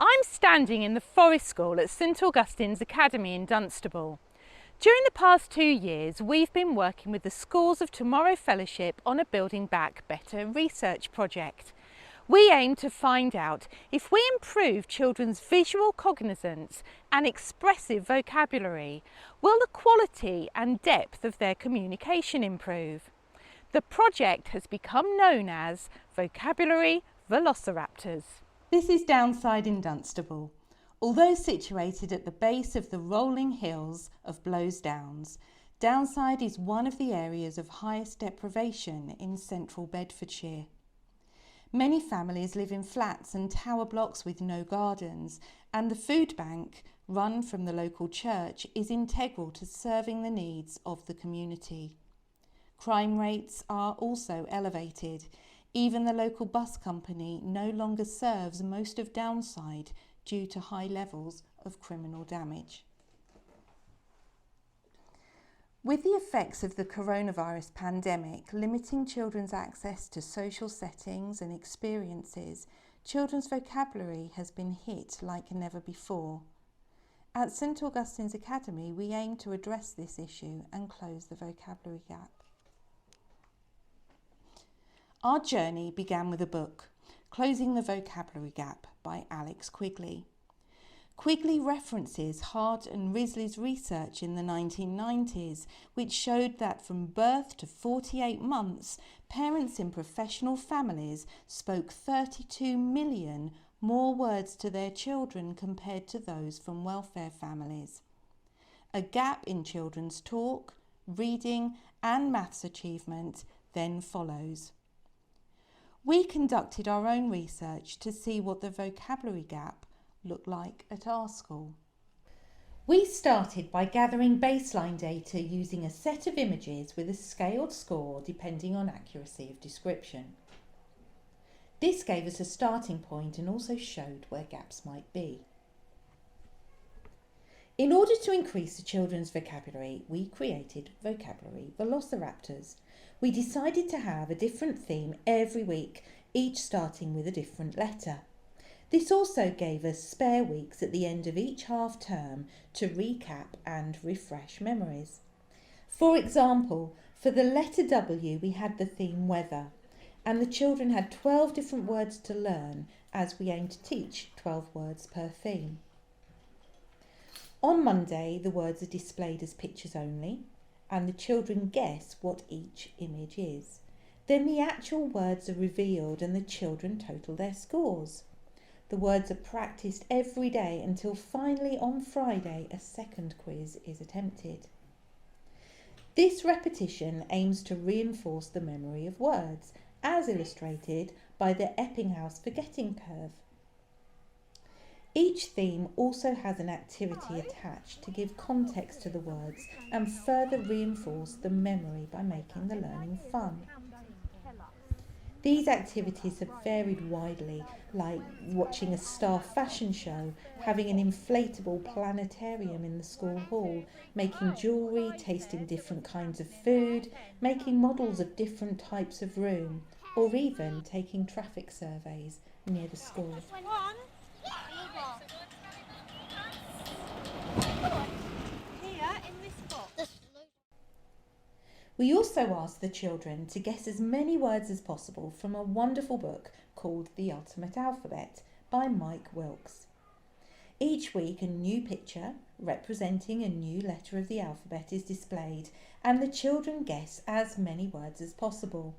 I'm standing in the Forest School at St Augustine's Academy in Dunstable. During the past 2 years, we've been working with the Schools of Tomorrow Fellowship on a Building Back Better research project. We aim to find out if we improve children's visual cognizance and expressive vocabulary, will the quality and depth of their communication improve? The project has become known as Vocabulary Velociraptors. This is Downside in Dunstable. Although situated at the base of the rolling hills of Blows Downs, Downside is one of the areas of highest deprivation in central Bedfordshire. Many families live in flats and tower blocks with no gardens, and the food bank, run from the local church, is integral to serving the needs of the community. Crime rates are also elevated. Even the local bus company no longer serves most of Downside due to high levels of criminal damage. With the effects of the coronavirus pandemic limiting children's access to social settings and experiences, children's vocabulary has been hit like never before. At St Augustine's Academy, we aim to address this issue and close the vocabulary gap. Our journey began with a book, Closing the Vocabulary Gap by Alex Quigley. Quigley references Hart and Risley's research in the 1990s, which showed that from birth to 48 months, parents in professional families spoke 32 million more words to their children compared to those from welfare families. A gap in children's talk, reading and maths achievement then follows. We conducted our own research to see what the vocabulary gap looked like at our school. We started by gathering baseline data using a set of images with a scaled score depending on accuracy of description. This gave us a starting point and also showed where gaps might be. In order to increase the children's vocabulary, we created Vocabulary Velociraptors. We decided to have a different theme every week, each starting with a different letter. This also gave us spare weeks at the end of each half term to recap and refresh memories. For example, for the letter W we had the theme weather, and the children had 12 different words to learn as we aimed to teach 12 words per theme. On Monday, the words are displayed as pictures only, and the children guess what each image is. Then the actual words are revealed and the children total their scores. The words are practiced every day until finally on Friday a second quiz is attempted. This repetition aims to reinforce the memory of words, as illustrated by the Eppinghaus forgetting curve. Each theme also has an activity attached to give context to the words and further reinforce the memory by making the learning fun. These activities have varied widely, like watching a star fashion show, having an inflatable planetarium in the school hall, making jewellery, tasting different kinds of food, making models of different types of room, or even taking traffic surveys near the school. We also asked the children to guess as many words as possible from a wonderful book called The Ultimate Alphabet by Mike Wilkes. Each week a new picture representing a new letter of the alphabet is displayed and the children guess as many words as possible.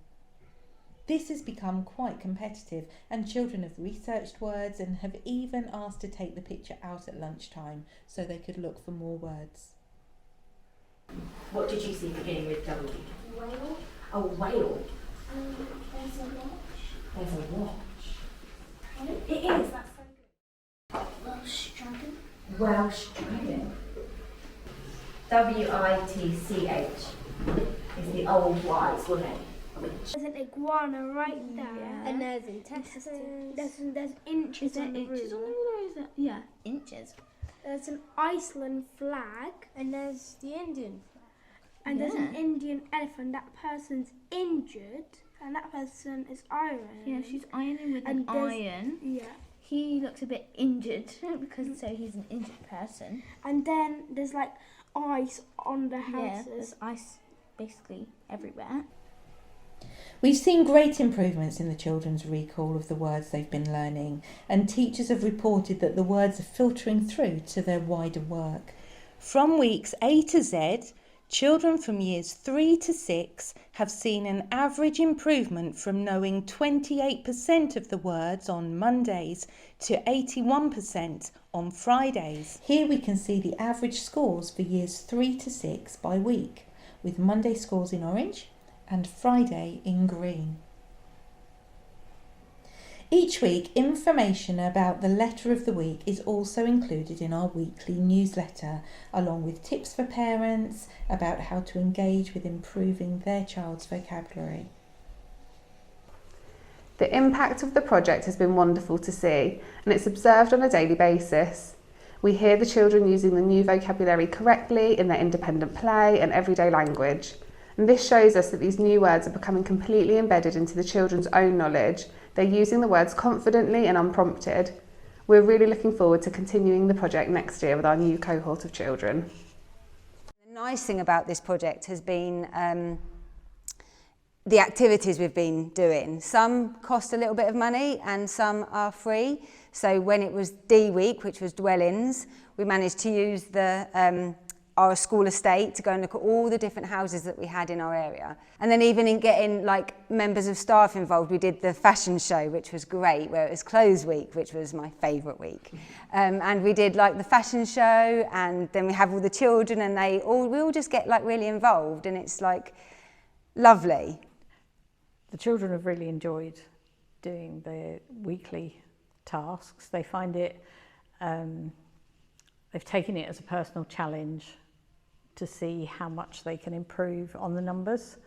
This has become quite competitive and children have researched words and have even asked to take the picture out at lunchtime so they could look for more words. What did you see beginning with W? Whale. A whale. There's a watch. There's a watch. It is, that's so good. Welsh dragon. Welsh dragon. W-I-T-C-H is the old wise, wasn't it? There's an iguana right there. Yeah. And there's intestines. There's inches on the inches on roof. the roof, or is it? Yeah. Inches. There's an Iceland flag. And there's the Indian flag. And there's an Indian elephant. That person's injured. And that person is iron. Yeah, she's ironing with And an there's- iron. Yeah. He looks a bit injured because so he's an injured person. And then there's like ice on the Yeah, houses. there's ice basically everywhere. We've seen great improvements in the children's recall of the words they've been learning, and teachers have reported that the words are filtering through to their wider work. From weeks A to Z, children from years 3 to 6 have seen an average improvement from knowing 28% of the words on Mondays to 81% on Fridays. Here we can see the average scores for years 3 to 6 by week, with Monday scores in orange and Friday in green. Each week, information about the letter of the week is also included in our weekly newsletter, along with tips for parents about how to engage with improving their child's vocabulary. The impact of the project has been wonderful to see, and it's observed on a daily basis. We hear the children using the new vocabulary correctly in their independent play and everyday language. And this shows us that these new words are becoming completely embedded into the children's own knowledge. They're using the words confidently and unprompted. We're really looking forward to continuing the project next year with our new cohort of children. The nice thing about this project has been the activities we've been doing. Some cost a little bit of money and some are free. So when it was D week, which was dwellings, we managed to use our school estate to go and look at all the different houses that we had in our area. And then even in getting like members of staff involved, we did the fashion show, which was great, where it was clothes week, which was my favourite week. And we did like the fashion show, and then we have all the children, and we all just get like really involved, and it's like lovely. The children have really enjoyed doing the weekly tasks. They find it, they've taken it as a personal challenge to see how much they can improve on the numbers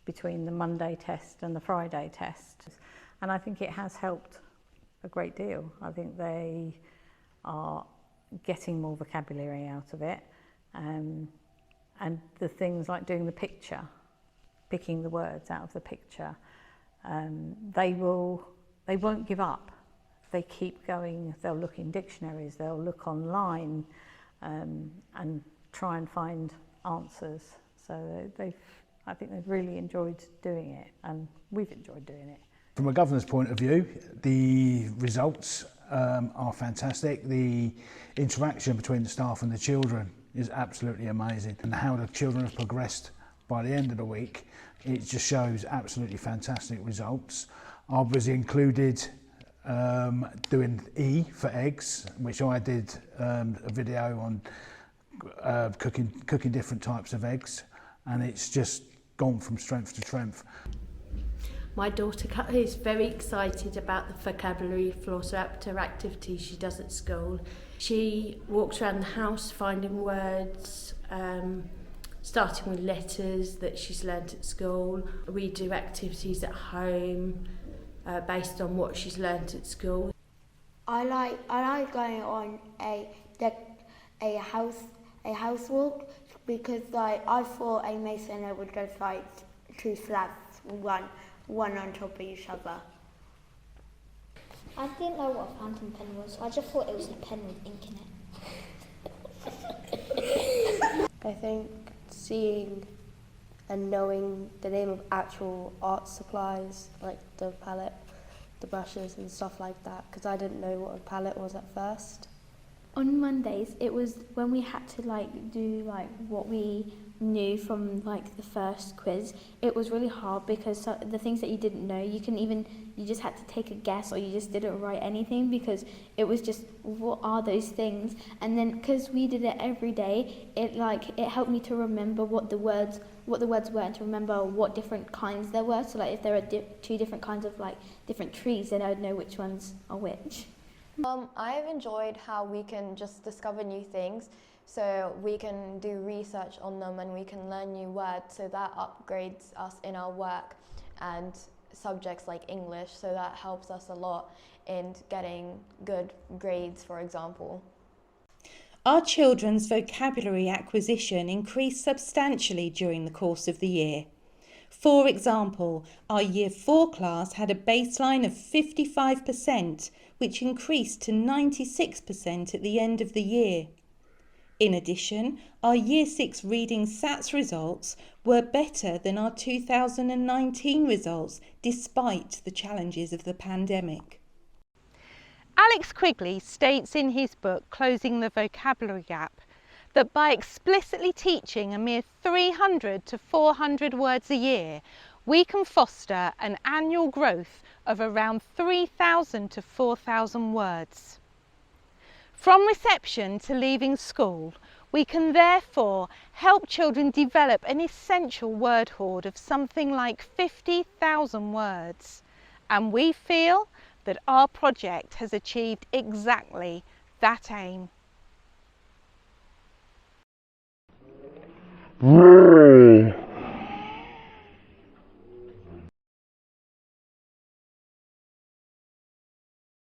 between the Monday test and the Friday test. And I think it has helped a great deal. I think they are getting more vocabulary out of it. And the things like doing the picture, picking the words out of the picture, they won't give up. They keep going. They'll look in dictionaries, they'll look online, and try and find answers. So I think they've really enjoyed doing it, and we've enjoyed doing it. From a governor's point of view, the results are fantastic. The interaction between the staff and the children is absolutely amazing, and how the children have progressed by the end of the week, it just shows absolutely fantastic results. I was included doing E for eggs, which I did a video on cooking different types of eggs, and it's just gone from strength to strength. My daughter is very excited about the vocabulary Velociraptor activity she does at school. She walks around the house finding words, starting with letters that she's learnt at school. We do activities at home based on what she's learnt at school. I like going on a house walk because like I thought a mason would go like two slabs, one on top of each other. I didn't know what a fountain pen was. I just thought it was a pen with ink in it. I think seeing and knowing the name of actual art supplies, like the palette, the brushes and stuff like that, because I didn't know what a palette was at first. On Mondays, it was when we had to do what we knew from the first quiz. It was really hard because the things that you didn't know, you just had to take a guess, or you just didn't write anything because it was just, what are those things? And then because we did it every day, it helped me to remember what the words were, and to remember what different kinds there were. So if there are two different kinds of different trees, then I would know which ones are which. I have enjoyed how we can just discover new things, so we can do research on them and we can learn new words, so that upgrades us in our work and subjects like English, so that helps us a lot in getting good grades, for example. Our children's vocabulary acquisition increased substantially during the course of the year. For example, our Year 4 class had a baseline of 55%, which increased to 96% at the end of the year. In addition, our Year 6 reading SATs results were better than our 2019 results, despite the challenges of the pandemic. Alex Quigley states in his book, Closing the Vocabulary Gap, that by explicitly teaching a mere 300 to 400 words a year, we can foster an annual growth of around 3,000 to 4,000 words. From reception to leaving school, we can therefore help children develop an essential word hoard of something like 50,000 words. And we feel that our project has achieved exactly that aim. Brrr.